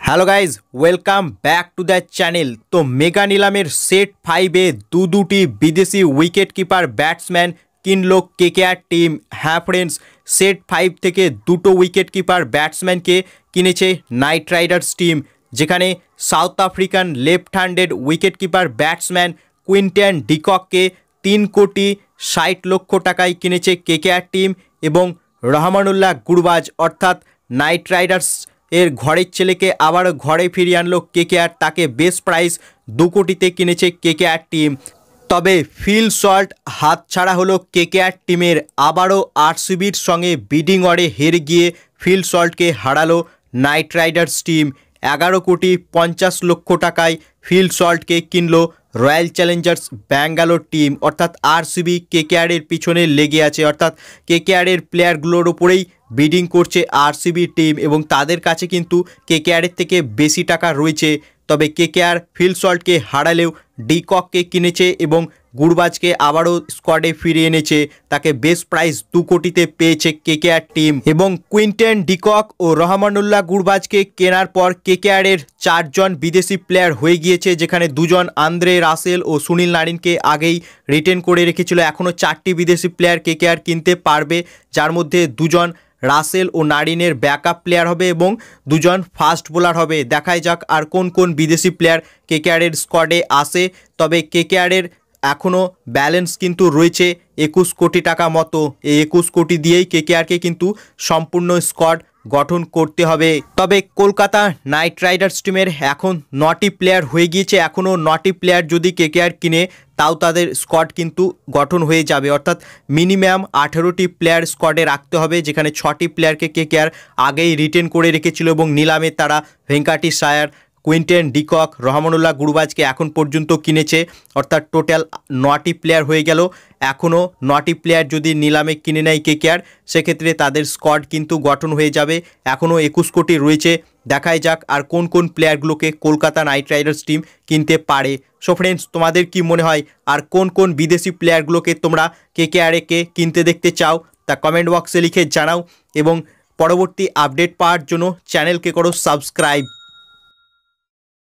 Hello guys, welcome back to the channel. তো mega নিলামের set 5-এ দুটি বিদেশি উইকেট কিপার ব্যাটসম্যান কিনলো কেকেআর টিম। হ্যাঁ ফ্রেন্ডস, সেট 5 থেকে দুটো উইকেট কিপার ব্যাটসম্যানকে কিনেছে নাইট রাইডার্স টিম, যেখানে South African left handed wicket keeper batsman Quinton ডিকককে 3,60,00,000 টাকায় কিনেছে কেকেআর টিম, এবং রহমানুল্লাহ গুরবাজ অর্থাৎ নাইট রাইডার্স এর ঘরের ছেলেকে আবারও ঘরে ফিরিয়ে আনলো কেকেআর। তাকে বেস্ট প্রাইস 2 কোটিতে কিনেছে কেকেআর টিম। তবে ফিল সল্ট হাতছাড়া হলো কেকেআর টিমের। আবারও আরসিবির সঙ্গে বিডিং ওয়ারে হেরে গিয়ে ফিল সল্টকে হারালো নাইট রাইডার্স টিম। 11,50,00,000 টাকায় ফিল সল্টকে কিনলো রয়্যাল চ্যালেঞ্জার্স ব্যাঙ্গালোর টিম। অর্থাৎ আরসিবি কেকেআরের পিছনে লেগে আছে, অর্থাৎ কেকেআরের প্লেয়ারগুলোর ওপরেই বিডিং করছে আরসিবি টিম, এবং তাদের কাছে কিন্তু কেকেআরের থেকে বেশি টাকা রয়েছে। তবে কেকেআর ফিল সল্টকে হারালেও ডিকককে কিনেছে এবং গুরবাজকে আবারও স্কোয়াডে ফিরিয়ে এনেছে। তাকে বেস্ট প্রাইস 2 কোটিতে পেয়েছে কেকেআর টিম, এবং কুইন্টন ডিকক ও রহমানুল্লাহ গুরবাজকে কেনার পর কেকেআরের 4 জন বিদেশি প্লেয়ার হয়ে গিয়েছে, যেখানে 2 জন আন্দ্রে রাসেল ও সুনীল নারিনকে আগেই রিটেন করে রেখেছিল। এখনও 4টি বিদেশি প্লেয়ার কেকেআর কিনতে পারবে, যার মধ্যে 2 জন রাসেল ও নারিনের ব্যাকআপ প্লেয়ার হবে এবং 2 জন ফাস্ট বোলার হবে। দেখাই যাক আর কোন কোন বিদেশি প্লেয়ার কেকেআরের স্কোয়াডে আসে। তবে কেকেআরের এখনও ব্যালেন্স কিন্তু রয়েছে 21 কোটি টাকা মতো। এই 21 কোটি দিয়েই কেকেআরকে কিন্তু সম্পূর্ণ স্কোয়াড গঠন করতে হবে। তবে কলকাতা নাইট রাইডার্স টিমের এখন 9টি প্লেয়ার হয়ে গিয়েছে। এখনও 9টি প্লেয়ার যদি কেকেআর কিনে তাও তাদের স্কোয়াড কিন্তু গঠন হয়ে যাবে, অর্থাৎ মিনিমাম 18টি প্লেয়ার স্কোয়াডে রাখতে হবে, যেখানে 6টি প্লেয়ারকে কেকেআর আগেই রিটেন করে রেখেছিল এবং নিলামে তারা ভেঙ্কাটেশ আয়ার, কুইন্টন ডিকক, রহমানুল্লাহ গুরবাজকে এখন পর্যন্ত কিনেছে। অর্থাৎ টোটাল 9টি প্লেয়ার হয়ে গেল। এখনও 9টি প্লেয়ার যদি নিলামে কিনে নেয় কেকেআর, সেক্ষেত্রে তাদের স্কোয়াড কিন্তু গঠন হয়ে যাবে। এখনও 21 কোটি রয়েছে। দেখাই যাক আর কোন কোন প্লেয়ারগুলোকে কলকাতা নাইট রাইডার্স টিম কিনতে পারে। সো ফ্রেন্ডস, তোমাদের কি মনে হয় আর কোন কোন বিদেশি প্লেয়ারগুলোকে তোমরা কেকেআরকে কিনতে দেখতে চাও তা কমেন্ট বক্সে লিখে জানাও, এবং পরবর্তী আপডেট পাওয়ার জন্য চ্যানেলকে করো সাবস্ক্রাইব।